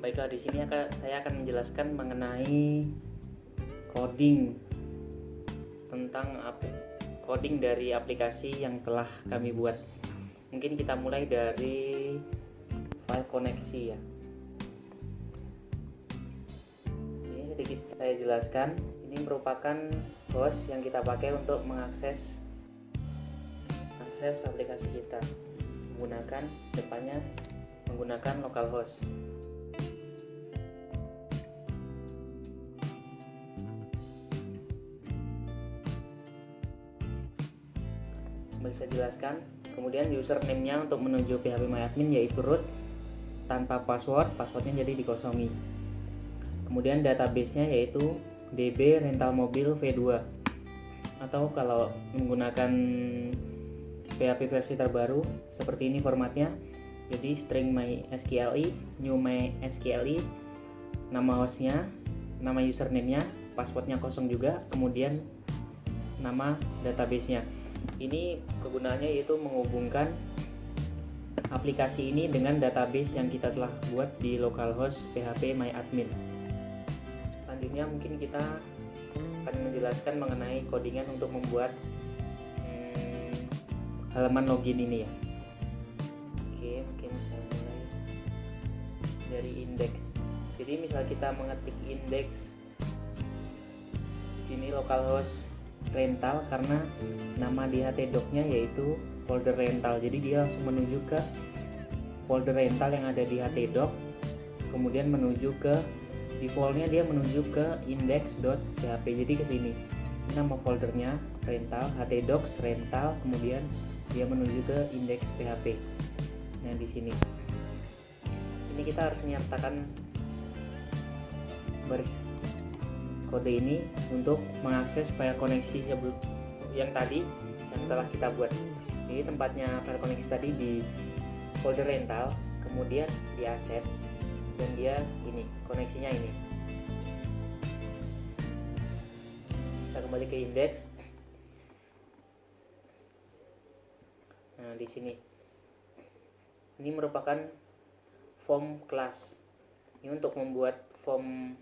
Baiklah, di sini saya akan menjelaskan mengenai coding tentang coding dari aplikasi yang telah kami buat. Mungkin kita mulai dari file koneksi ya. Ini sedikit saya jelaskan. Ini merupakan host yang kita pakai untuk mengakses aplikasi kita menggunakan localhost. Bisa jelaskan. Kemudian username-nya untuk menuju phpMyAdmin yaitu root tanpa passwordnya jadi dikosongi. Kemudian database-nya yaitu db rental mobil v2, atau kalau menggunakan PHP versi terbaru seperti ini formatnya, jadi string mysqli, new mysqli, nama hostnya, nama username-nya, passwordnya kosong juga, kemudian nama database-nya. Ini kegunaannya yaitu menghubungkan aplikasi ini dengan database yang kita telah buat di localhost phpMyAdmin. Selanjutnya mungkin kita akan menjelaskan mengenai codingan untuk membuat halaman login ini ya. Oke, mungkin saya mulai dari index. Jadi misal kita mengetik index di sini localhost rental, karena nama di htdoc-nya yaitu folder rental, jadi dia langsung menuju ke folder rental yang ada di htdoc, kemudian menuju ke defaultnya dia menuju ke index.php, jadi ke sini nama foldernya rental, htdocs rental, kemudian dia menuju ke index.php. Nah di sini ini kita harus menyertakan baris kode ini untuk mengakses file koneksi yang telah kita buat. Jadi tempatnya file koneksi tadi di folder rental, kemudian di asset, dan dia ini koneksinya ini. Kita kembali ke index. Nah di sini ini merupakan form class. Ini untuk membuat form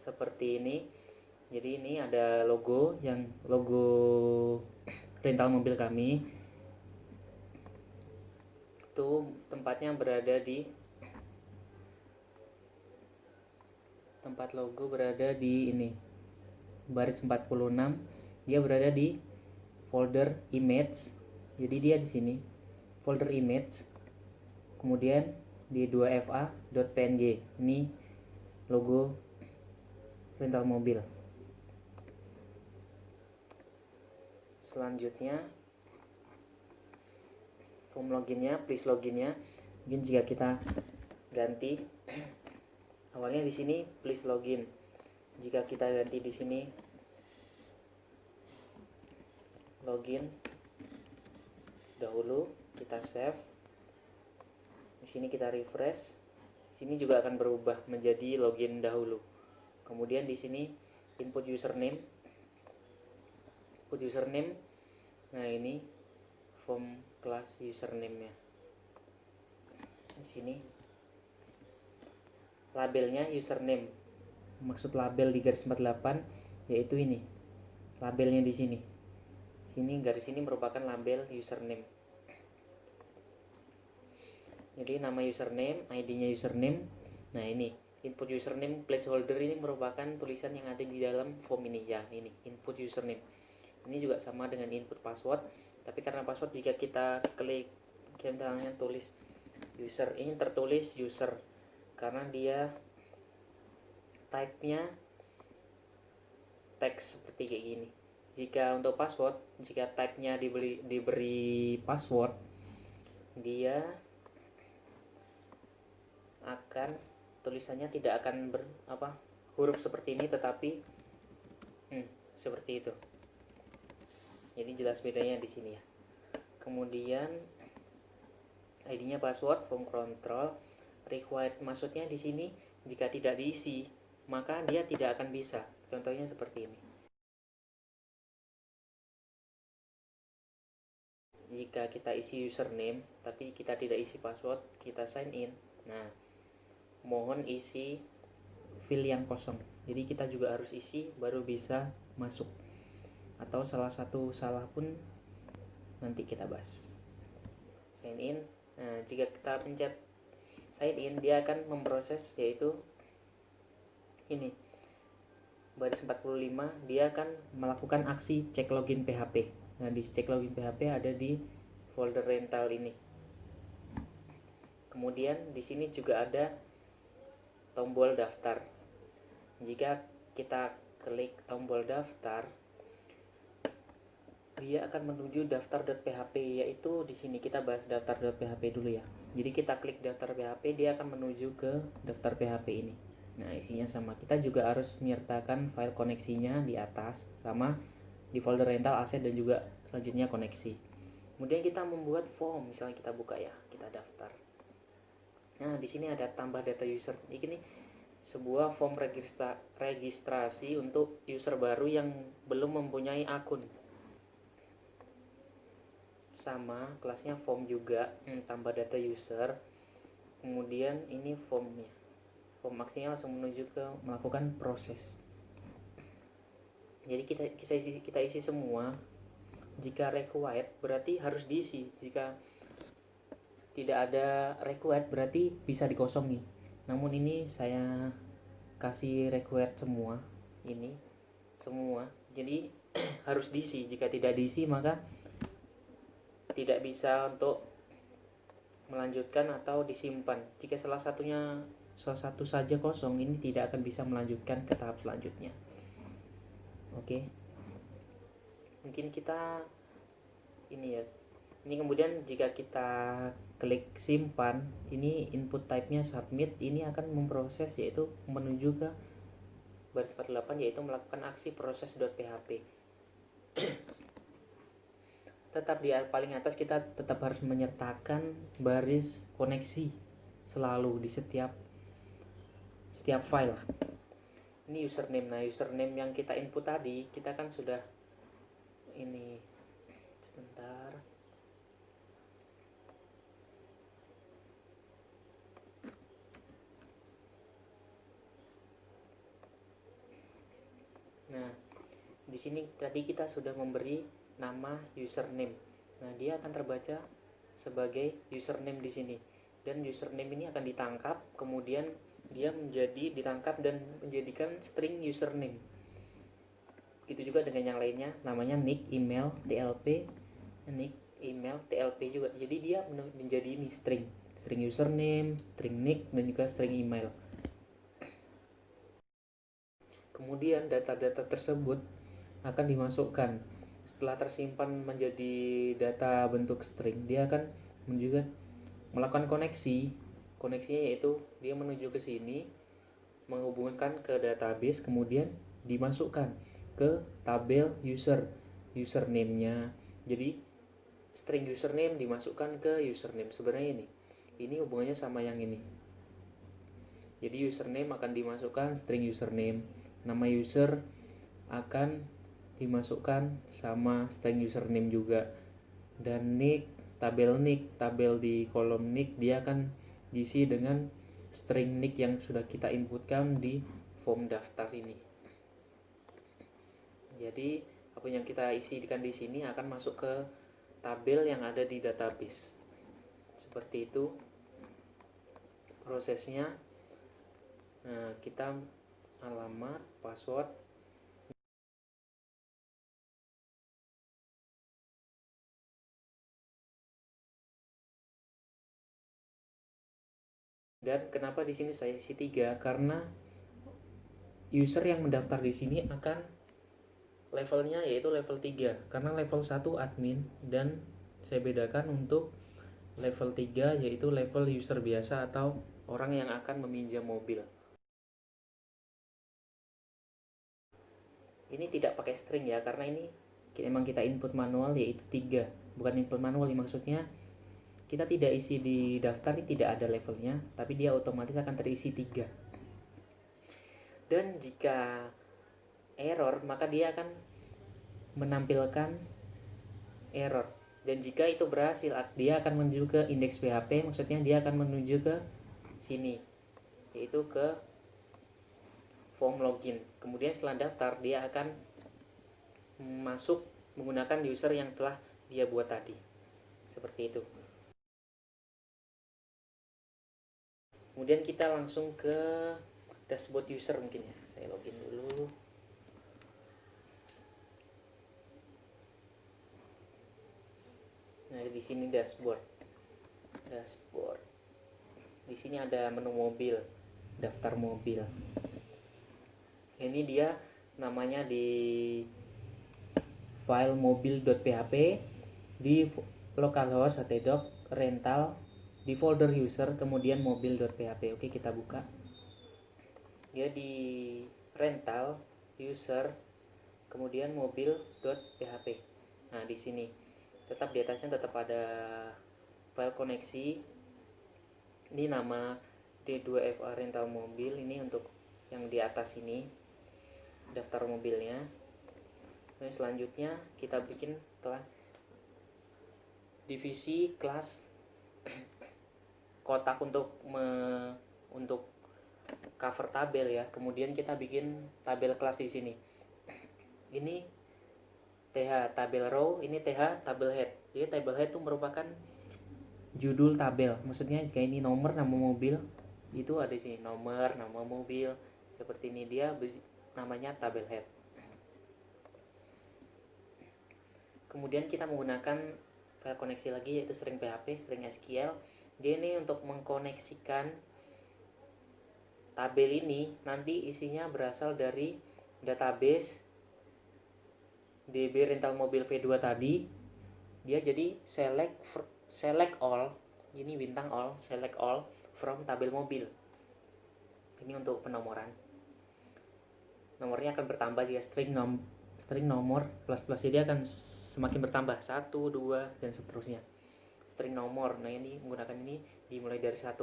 seperti ini. Jadi ini ada logo rental mobil kami. Itu tempatnya berada di tempat logo berada di ini. Baris 46. Dia berada di folder image. Jadi dia di sini folder image. Kemudian di 2fa.png. Ini logo rental mobil. Selanjutnya form loginnya, please loginnya. Mungkin jika kita ganti awalnya di sini please login. Jika kita ganti di sini login dahulu, kita save. Di sini kita refresh. Sini juga akan berubah menjadi login dahulu. Kemudian di sini input username. Nah ini form class username-nya. Di sini labelnya username. Maksud label di garis 48 yaitu ini. Labelnya di sini. Sini garis ini merupakan label username. Jadi nama username, ID-nya username. Nah ini input username placeholder ini merupakan tulisan yang ada di dalam form ini ya. Ini input username. Ini juga sama dengan input password, tapi karena password jika kita klik misalnya tulis user, ini tertulis user karena dia type-nya teks seperti kayak gini. Jika untuk password, jika type-nya diberi password, dia akan tulisannya tidak akan huruf seperti ini, tetapi seperti itu. Jadi jelas bedanya di sini ya. Kemudian ID-nya password, form control, required maksudnya di sini jika tidak diisi maka dia tidak akan bisa. Contohnya seperti ini. Jika kita isi username tapi kita tidak isi password, kita sign in. Nah, mohon isi field yang kosong. Jadi kita juga harus isi baru bisa masuk, atau salah satu salah pun nanti kita bahas. Sign in. Nah, jika kita pencet sign in, dia akan memproses, yaitu ini baris 45, dia akan melakukan aksi cek login PHP. Nah, di cek login PHP ada di folder rental ini. Kemudian di sini juga ada tombol daftar. Jika kita klik tombol daftar, dia akan menuju daftar.php, yaitu di sini kita bahas daftar.php dulu ya. Jadi kita klik daftar PHP, dia akan menuju ke daftar PHP ini. Nah, isinya sama. Kita juga harus menyertakan file koneksinya di atas, sama di folder rental aset dan juga selanjutnya koneksi. Kemudian kita membuat form, misalnya kita buka ya, kita daftar. Nah, di sini ada tambah data user. Ini sebuah form registrasi untuk user baru yang belum mempunyai akun. Sama, kelasnya form juga, tambah data user. Kemudian ini formnya. Form aksinya langsung menuju ke melakukan proses. Jadi kita isi semua. Jika required berarti harus diisi. Jika tidak ada required berarti bisa dikosongi. Namun ini saya kasih required semua, ini semua, jadi harus diisi. Jika tidak diisi maka tidak bisa untuk melanjutkan atau disimpan. Jika salah satu saja kosong, ini tidak akan bisa melanjutkan ke tahap selanjutnya. Oke, mungkin kita ini ya. Ini kemudian jika kita klik simpan, ini input type-nya submit, ini akan memproses, yaitu menuju ke baris 48, yaitu melakukan aksi proses.php. Tetap di paling atas kita tetap harus menyertakan baris koneksi selalu di setiap file. Ini username. Nah, username yang kita input tadi, kita kan sudah ini, sebentar. Nah, di sini tadi kita sudah memberi nama username. Nah, dia akan terbaca sebagai username di sini. Dan username ini akan ditangkap, kemudian dia ditangkap dan menjadikan string username. Begitu juga dengan yang lainnya, namanya nick, email, TLP, nick, email, TLP juga. Jadi dia menjadi ini string username, string nick, dan juga string email. Kemudian data-data tersebut akan dimasukkan. Setelah tersimpan menjadi data bentuk string, dia akan juga melakukan koneksi. Koneksinya yaitu dia menuju ke sini, menghubungkan ke database, kemudian dimasukkan ke tabel username-nya. Jadi string username dimasukkan ke username. Sebenarnya ini hubungannya sama yang ini. Jadi username akan dimasukkan string username, nama user akan dimasukkan sama string username juga, dan nick, tabel di kolom nick dia akan diisi dengan string nick yang sudah kita inputkan di form daftar ini. Jadi apa yang kita isikan di sini akan masuk ke tabel yang ada di database. Seperti itu prosesnya. Nah, kita alamat, password, dan kenapa di sini saya isi 3? Karena user yang mendaftar di sini akan levelnya yaitu level 3, karena level 1 admin, dan saya bedakan untuk level 3 yaitu level user biasa atau orang yang akan meminjam mobil. Ini tidak pakai string ya, karena ini memang kita input manual yaitu 3, bukan input manual. Maksudnya kita tidak isi di daftar, ini tidak ada levelnya, tapi dia otomatis akan terisi 3. Dan jika error, maka dia akan menampilkan error. Dan jika itu berhasil, dia akan menuju ke index PHP, maksudnya dia akan menuju ke sini. yaitu ke form login. Kemudian setelah daftar dia akan masuk menggunakan user yang telah dia buat tadi, seperti itu. Kemudian kita langsung ke dashboard user mungkin ya. Saya login dulu. Nah, di sini dashboard. Di sini ada menu mobil, daftar mobil. Ini dia namanya di file mobil.php, di localhost htdoc rental, di folder user, kemudian mobil.php. Oke, kita buka. Dia di rental user, kemudian mobil.php. Nah, di sini tetap di atasnya tetap ada file koneksi. Ini nama D2FA rental mobil, ini untuk yang di atas ini daftar mobilnya. Nah, selanjutnya kita bikin telah divisi kelas kotak untuk cover tabel ya. Kemudian kita bikin tabel kelas di sini. Ini TH tabel row, ini TH tabel head. Jadi tabel head itu merupakan judul tabel. Maksudnya jika ini nomor nama mobil, itu ada di sini nomor nama mobil. Seperti ini dia namanya tabel head. Kemudian kita menggunakan file koneksi lagi yaitu string PHP, string SQL. Dia ini untuk mengkoneksikan tabel ini nanti isinya berasal dari database DB rental mobil V2 tadi. Dia jadi select all, ini bintang all, select all from tabel mobil. Ini untuk penomoran. Nomornya akan bertambah jika string nomor plus dia akan semakin bertambah 1, 2 dan seterusnya. String nomor, nah ini menggunakan ini dimulai dari 1.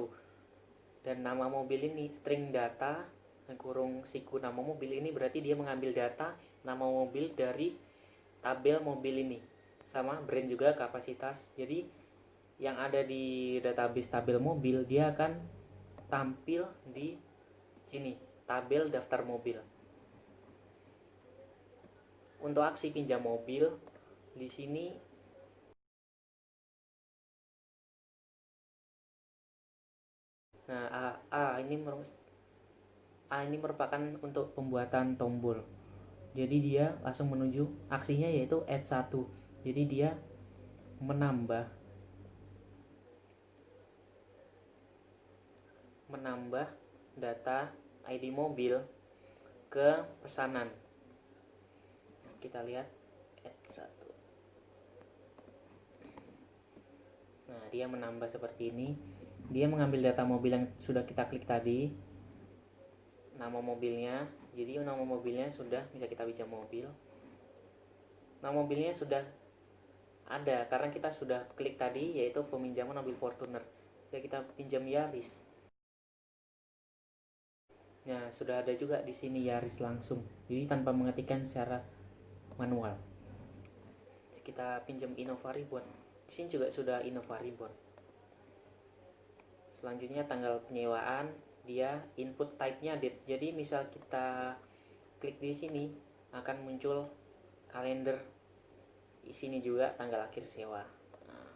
Dan nama mobil ini string data kurung siku nama mobil, ini berarti dia mengambil data nama mobil dari tabel mobil ini, sama brand juga kapasitas. Jadi yang ada di database tabel mobil dia akan tampil di sini, tabel daftar mobil. Untuk aksi pinjam mobil di sini ini merupakan untuk pembuatan tombol. Jadi dia langsung menuju aksinya yaitu add 1. Jadi dia menambah data ID mobil ke pesanan. Kita lihat add 1. Nah, dia menambah seperti ini. Dia mengambil data mobil yang sudah kita klik tadi, nama mobilnya. Jadi nama mobilnya sudah bisa kita pinjam mobil. Nama mobilnya sudah ada karena kita sudah klik tadi, yaitu peminjaman mobil Fortuner. Ya, kita pinjam Yaris. Nah, sudah ada juga di sini Yaris langsung. Jadi tanpa mengetikkan secara manual. Kita pinjam Innova Reborn. Di sini juga sudah Innova Reborn. Selanjutnya tanggal penyewaan, dia input type-nya date. Jadi misal kita klik di sini akan muncul kalender. Di sini juga tanggal akhir sewa. Nah.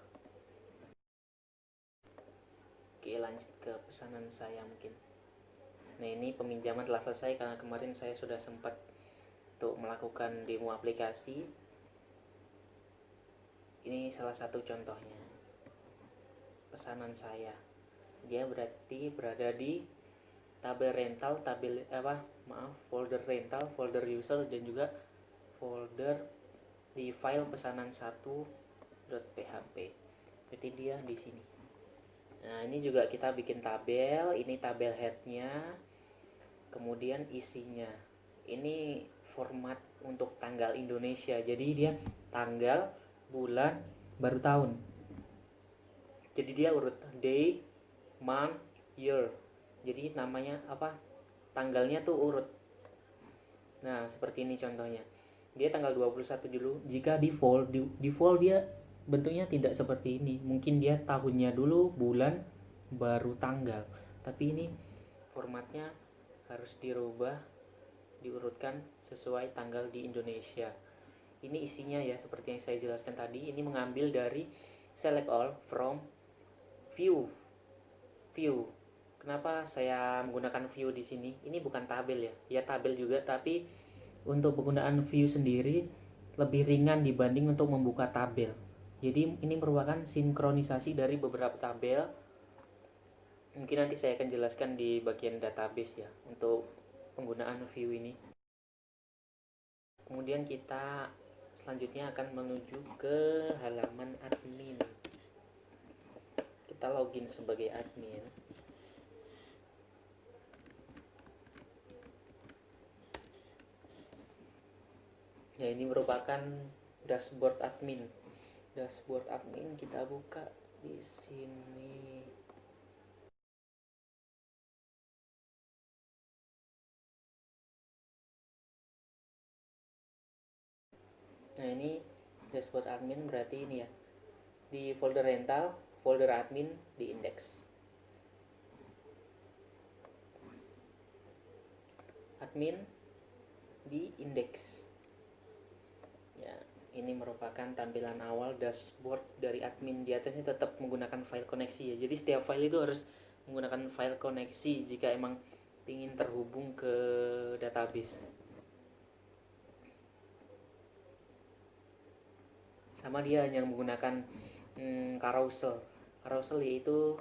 Oke, lanjut ke pesanan saya mungkin. Nah, ini peminjaman telah selesai karena kemarin saya sudah sempat untuk melakukan demo aplikasi. Ini salah satu contohnya. Pesanan saya. Dia berarti berada di tabel rental, folder rental, folder user dan juga folder di file pesanan 1.php. Berarti dia di sini. Nah, ini juga kita bikin tabel, ini tabel headnya, kemudian isinya. Ini format untuk tanggal Indonesia. Jadi dia tanggal, bulan, baru tahun. Jadi dia urut day, month, year. Jadi namanya tanggalnya tuh urut. Nah, seperti ini contohnya. Dia tanggal 21 dulu. Jika default dia bentuknya tidak seperti ini. Mungkin dia tahunnya dulu, bulan, baru tanggal. Tapi ini formatnya harus dirubah, diurutkan sesuai tanggal di Indonesia. Ini isinya ya seperti yang saya jelaskan tadi. Ini mengambil dari select all from view. Kenapa saya menggunakan view di sini? Ini bukan tabel ya. Ya tabel juga, tapi untuk penggunaan view sendiri lebih ringan dibanding untuk membuka tabel. Jadi ini merupakan sinkronisasi dari beberapa tabel. Mungkin nanti saya akan jelaskan di bagian database ya untuk penggunaan view ini. Kemudian kita selanjutnya akan menuju ke halaman admin. Kita login sebagai admin. Ya, ini merupakan dashboard admin. Dashboard admin kita buka di sini. Nah, ini dashboard admin berarti ini ya. Di folder rental, folder admin di index. Admin di index. Ya, ini merupakan tampilan awal dashboard dari admin. Di atasnya tetap menggunakan file koneksi ya. Jadi setiap file itu harus menggunakan file koneksi jika emang ingin terhubung ke database. Sama dia hanya menggunakan carousel. Carousel yaitu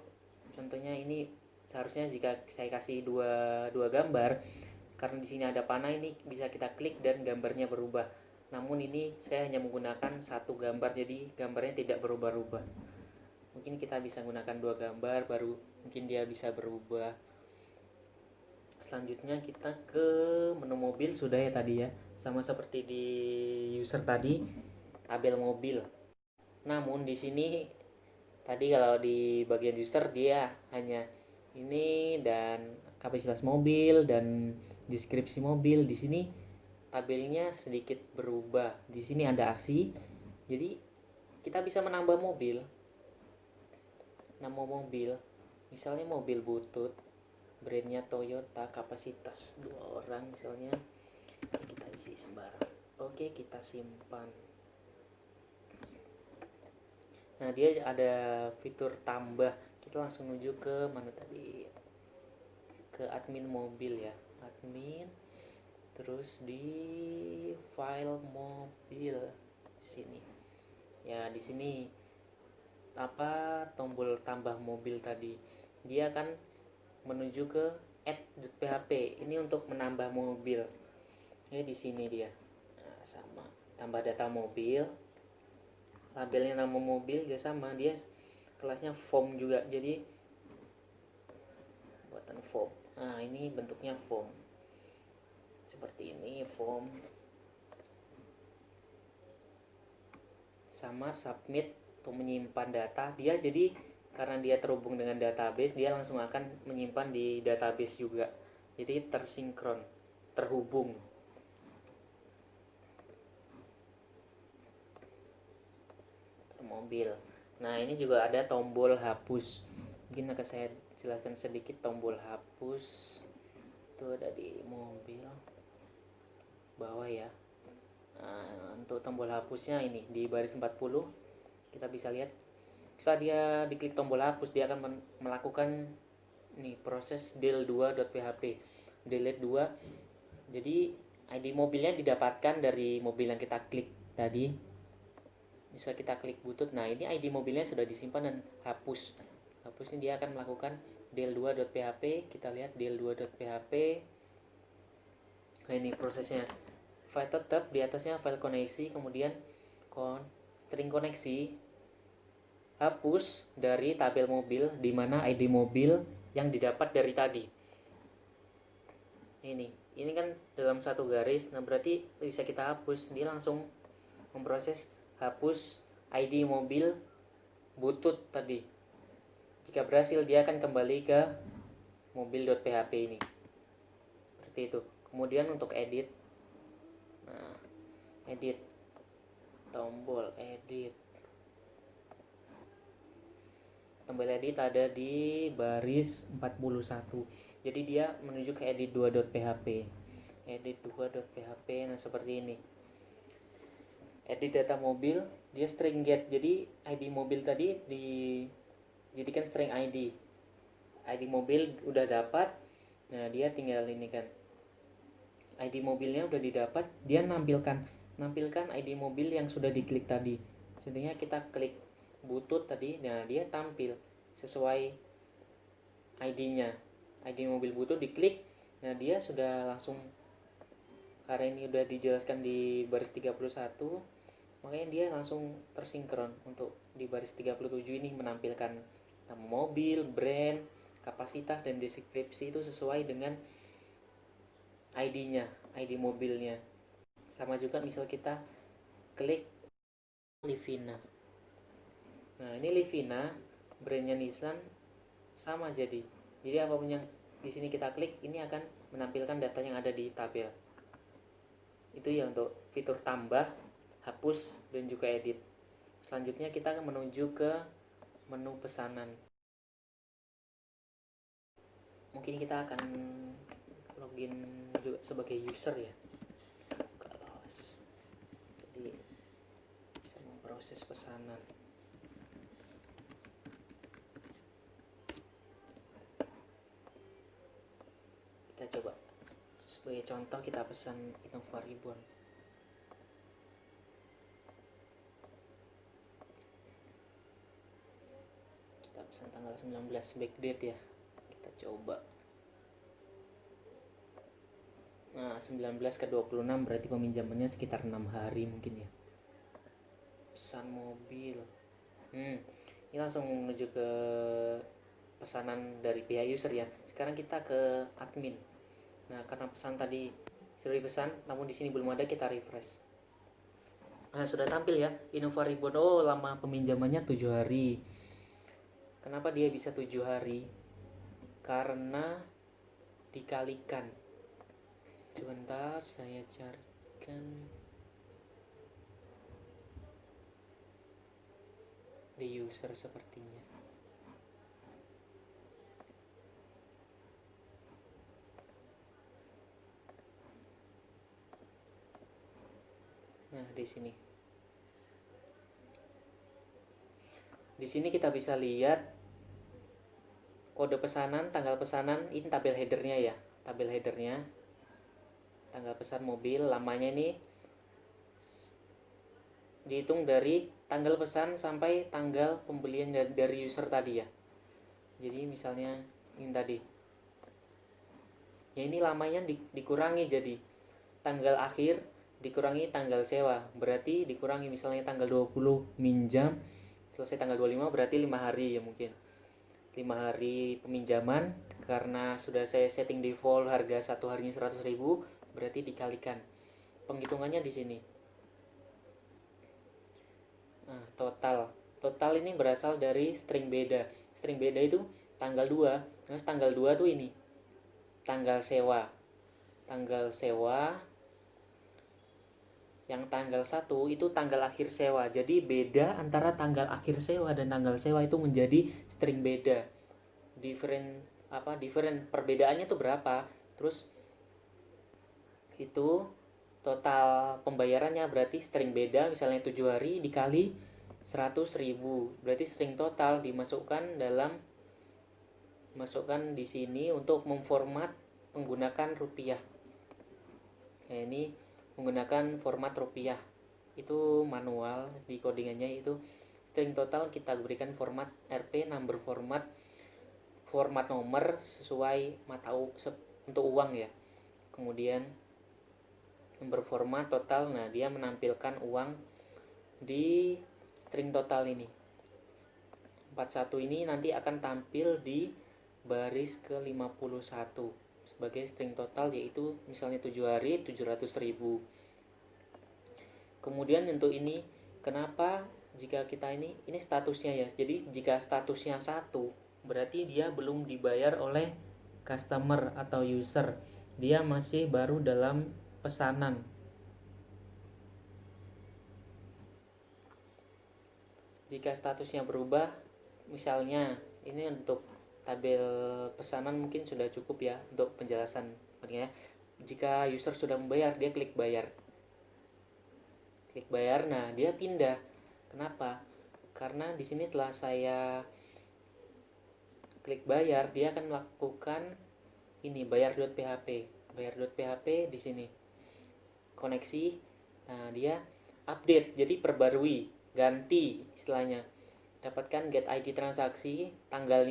contohnya ini seharusnya jika saya kasih dua gambar, karena di sini ada panah, ini bisa kita klik dan gambarnya berubah. Namun ini saya hanya menggunakan satu gambar, jadi gambarnya tidak berubah-ubah. Mungkin kita bisa menggunakan dua gambar baru mungkin dia bisa berubah. Selanjutnya kita ke menu mobil sudah ya tadi ya. Sama seperti di user tadi, tabel mobil. Namun di sini tadi kalau di bagian user dia hanya ini dan kapasitas mobil dan deskripsi mobil. Di sini tabelnya sedikit berubah. Di sini ada aksi. Jadi kita bisa menambah mobil. Nama mobil, misalnya mobil butut, brandnya Toyota, kapasitas 2 orang misalnya. Kita isi sembarang. Oke, kita simpan. Nah, dia ada fitur tambah. Kita langsung menuju ke mana tadi? Ke admin mobil ya. Admin, terus di file mobil sini. Ya, di sini apa tombol tambah mobil tadi. Dia akan menuju ke add.php. Ini untuk menambah mobil. Ini di sini dia. Nah, sama. Tambah data mobil. Labelnya nama mobil dia sama, dia kelasnya form juga, jadi buatan form. Nah, ini bentuknya form seperti ini, form. Sama submit untuk menyimpan data. Dia jadi karena dia terhubung dengan database, dia langsung akan menyimpan di database juga, jadi tersinkron, terhubung. Mobil. Nah, ini juga ada tombol hapus. Mungkin akan saya jelaskan sedikit tombol hapus. Itu ada di mobil bawah ya. Nah, untuk tombol hapusnya ini di baris 40 kita bisa lihat. Setelah dia diklik tombol hapus, dia akan melakukan nih proses del2.php. delete 2. Jadi ID mobilnya didapatkan dari mobil yang kita klik tadi. Bisa kita klik butut. Nah, ini ID mobilnya sudah disimpan dan hapus. Hapus ini dia akan melakukan del2.php. Kita lihat del2.php. Nah, ini prosesnya. File tetap di atasnya file koneksi, kemudian string koneksi. Hapus dari tabel mobil di mana ID mobil yang didapat dari tadi. Ini kan dalam satu garis. Nah, berarti bisa kita hapus. Dia langsung memproses hapus ID mobil butut tadi. Jika berhasil, dia akan kembali ke mobil.php ini. Seperti itu. Kemudian untuk edit. Nah, edit. Tombol edit. Tombol edit ada di baris 41. Jadi dia menuju ke edit2.php. Edit2.php, nah seperti ini. Edit data mobil, dia string get. Jadi ID mobil tadi dijadikan string ID. ID mobil udah dapat. Nah, dia tinggal ini kan. ID mobilnya udah didapat, dia nampilkan ID mobil yang sudah diklik tadi. Contohnya kita klik butut tadi, nah dia tampil sesuai ID-nya. ID mobil butut diklik, nah dia sudah langsung, karena ini udah dijelaskan di baris 31, makanya dia langsung tersinkron untuk di baris 37 ini menampilkan nama mobil, brand, kapasitas, dan deskripsi itu sesuai dengan ID-nya, ID mobilnya. Sama juga misal kita klik Livina. Nah, ini Livina, brandnya Nissan, sama jadi apapun yang di sini kita klik, ini akan menampilkan data yang ada di tabel. Itu ya untuk fitur tambah, hapus, dan juga edit. Selanjutnya kita akan menuju ke menu pesanan. Mungkin kita akan login juga sebagai user ya. Jadi bisa memproses pesanan. Kita coba sebagai contoh, kita pesan Innova Reborn. Kita pesan tanggal 19 backdate ya. Kita coba. Nah, 19 ke 26 berarti peminjamannya sekitar 6 hari mungkin ya. Pesan mobil. Ini langsung menuju ke pesanan dari pihak user ya. Sekarang kita ke admin. Nah, karena pesan tadi sudah dipesan, namun di sini belum ada, kita refresh. Nah, sudah tampil ya, Innova Reborn. Oh, lama peminjamannya 7 hari. Kenapa dia bisa 7 hari? Karena dikalikan. Sebentar, saya carikan di user sepertinya. Nah, di sini. Di sini kita bisa lihat kode pesanan, tanggal pesanan, ini tabel headernya ya. Tabel headernya, tanggal pesan mobil, lamanya ini dihitung dari tanggal pesan sampai tanggal pembelian dari user tadi ya. Jadi misalnya ini tadi. Ya, ini lamanya dikurangi, jadi tanggal akhir dikurangi tanggal sewa. Berarti dikurangi misalnya tanggal 20 minjam, selesai tanggal 25 berarti 5 hari ya mungkin. 5 hari peminjaman, karena sudah saya setting default harga satu harinya 100.000, berarti dikalikan. Penghitungannya di sini. Nah, total ini berasal dari string beda. String beda itu tanggal 2. Terus tanggal 2 tuh ini tanggal sewa. Tanggal sewa yang tanggal 1 itu tanggal akhir sewa. Jadi beda antara tanggal akhir sewa dan tanggal sewa itu menjadi string beda. Different perbedaannya tuh berapa? Terus itu total pembayarannya, berarti string beda misalnya 7 hari dikali 100.000. Berarti string total dimasukkan di sini untuk memformat menggunakan rupiah. Nah, ini menggunakan format rupiah. Itu manual di codingannya, itu string total kita berikan format RP, number format nomor sesuai mata untuk uang ya. Kemudian number format total, nah dia menampilkan uang di string total ini. 41 ini nanti akan tampil di baris ke 51 sebagai string total, yaitu misalnya 7 hari 700.000. Kemudian untuk ini, kenapa jika kita ini statusnya ya. Jadi jika statusnya 1, berarti dia belum dibayar oleh customer atau user. Dia masih baru dalam pesanan. Jika statusnya berubah, misalnya ini untuk tabel pesanan mungkin sudah cukup ya untuk penjelasan. Artinya jika user sudah membayar, dia klik bayar. Klik bayar, nah dia pindah. Kenapa? Karena di sini setelah saya klik bayar, dia akan melakukan ini bayar.php. Bayar.php di sini. Koneksi. Nah, dia update, jadi perbarui, ganti istilahnya. Dapatkan get ID transaksi, tanggal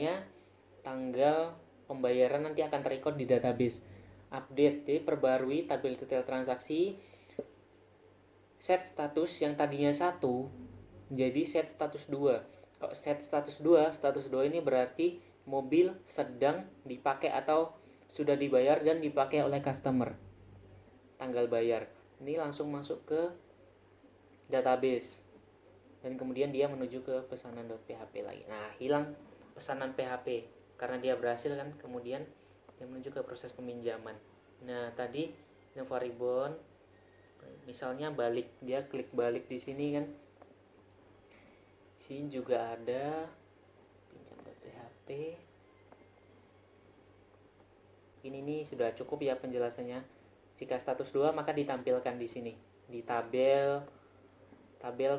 pembayaran nanti akan terrecord di database. Update, jadi perbarui tabel detail transaksi. Set status yang tadinya 1 menjadi set status 2. Kalau set status 2 ini berarti mobil sedang dipakai atau sudah dibayar dan dipakai oleh customer. Tanggal bayar. Ini langsung masuk ke database. Dan kemudian dia menuju ke pesanan.php lagi. Nah, hilang pesanan PHP karena dia berhasil kan, kemudian dia menuju ke proses peminjaman. Nah, tadi Innova Reborn misalnya balik, dia klik balik di sini kan. Sini juga ada pinjam.php. Ini nih sudah cukup ya penjelasannya. Jika status 2 maka ditampilkan di sini di tabel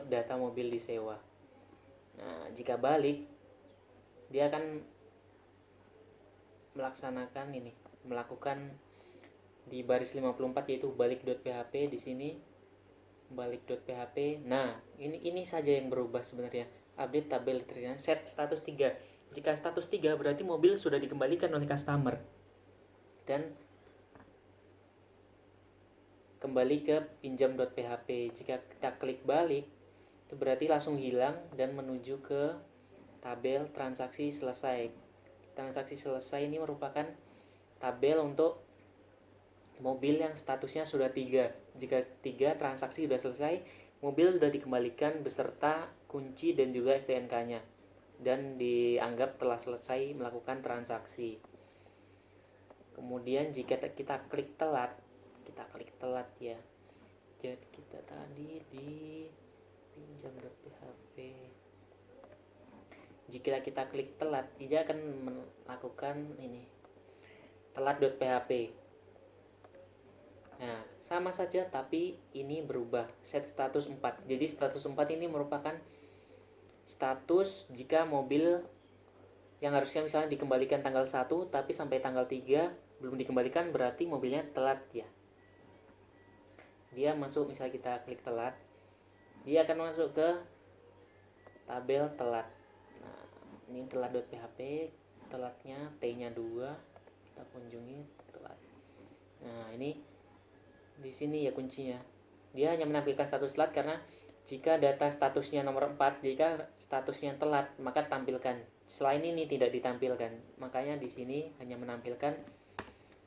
data mobil disewa. Nah, jika balik dia akan melakukan di baris 54 yaitu balik.php di sini. Balik.php. Nah, ini saja yang berubah sebenarnya. Update tabel terkait set status 3. Jika status 3 berarti mobil sudah dikembalikan oleh customer. Dan kembali ke pinjam.php. Jika kita klik balik, itu berarti langsung hilang dan menuju ke tabel transaksi selesai. Transaksi selesai ini merupakan tabel untuk mobil yang statusnya sudah 3. Jika 3 transaksi sudah selesai, mobil sudah dikembalikan beserta kunci dan juga STNK-nya dan dianggap telah selesai melakukan transaksi. Kemudian jika kita klik telat ya. Jadi kita tadi di pinjam.php. Jika kita klik telat, dia akan melakukan ini telat.php. Nah, sama saja tapi ini berubah set status 4. Jadi status 4 ini merupakan status jika mobil yang harusnya misalnya dikembalikan tanggal 1 tapi sampai tanggal 3 belum dikembalikan, berarti mobilnya telat ya. Dia masuk, misalnya kita klik telat, dia akan masuk ke tabel telat. Nah, ini telat.php, telatnya T-nya 2, kita kunjungi telat. Nah, ini di sini ya kuncinya. Dia hanya menampilkan status telat karena jika data statusnya nomor 4, jika statusnya telat, maka tampilkan. Selain ini tidak ditampilkan. Makanya di sini hanya menampilkan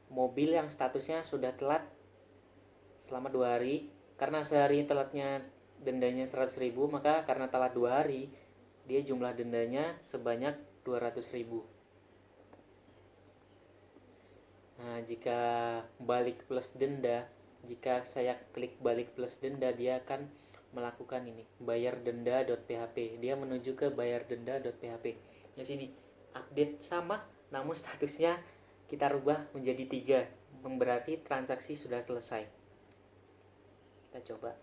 mobil yang statusnya sudah telat selama 2 hari. Karena sehari telatnya dendanya 100.000, maka karena telat 2 hari, dia jumlah dendanya sebanyak 200.000. Nah, jika balik plus denda, jika saya klik balik plus denda, dia akan melakukan ini bayar denda.php. Dia menuju ke bayar denda.php. Di sini update sama, namun statusnya kita rubah menjadi 3, berarti transaksi sudah selesai. Kita coba.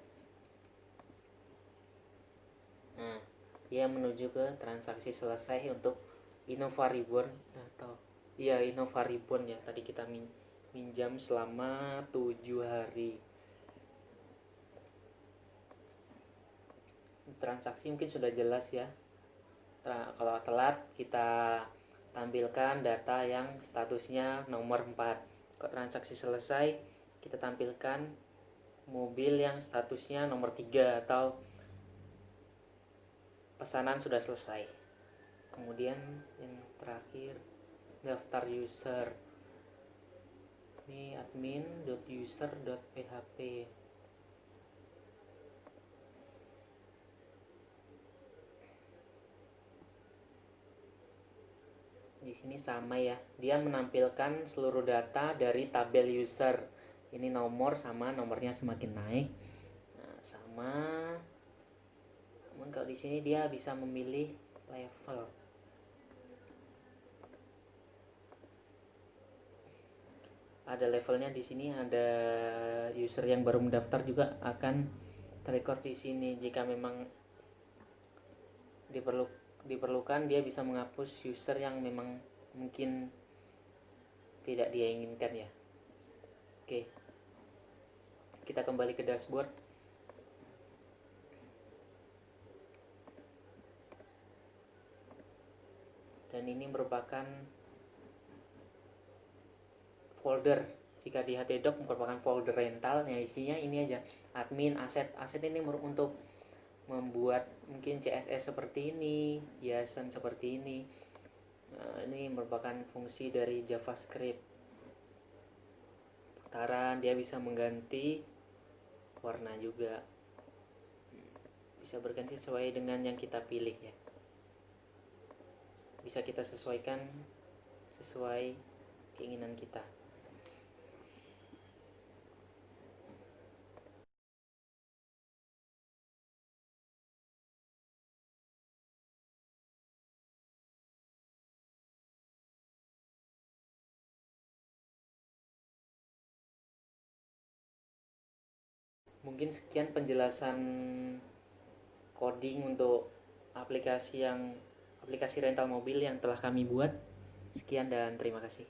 Nah, dia menuju ke transaksi selesai untuk Innova Reborn atau Innova Reborn ya. Tadi kita minjam selama 7 hari. Transaksi mungkin sudah jelas ya. Kalau telat kita tampilkan data yang statusnya nomor 4. Kalau transaksi selesai, kita tampilkan mobil yang statusnya nomor 3 atau pesanan sudah selesai. Kemudian yang terakhir daftar user. Ini admin.user.php. Di sini sama ya, dia menampilkan seluruh data dari tabel user. Ini nomor sama, nomornya semakin naik. Nah, sama. Namun kalau di sini dia bisa memilih level. ada levelnya di sini, ada user yang baru mendaftar juga akan terrecord di sini. Jika memang diperlukan, dia bisa menghapus user yang memang mungkin tidak dia inginkan ya. Oke, kita kembali ke dashboard. Dan ini merupakan folder. Jika di htdoc merupakan folder rental yang isinya ini aja, admin, aset ini untuk membuat mungkin CSS seperti ini, hiasan seperti ini. Nah, ini merupakan fungsi dari JavaScript. Putaran dia bisa mengganti warna juga, bisa berganti sesuai dengan yang kita pilih ya. Bisa kita sesuaikan sesuai keinginan kita. Mungkin sekian penjelasan coding untuk aplikasi rental mobil yang telah kami buat. Sekian dan terima kasih.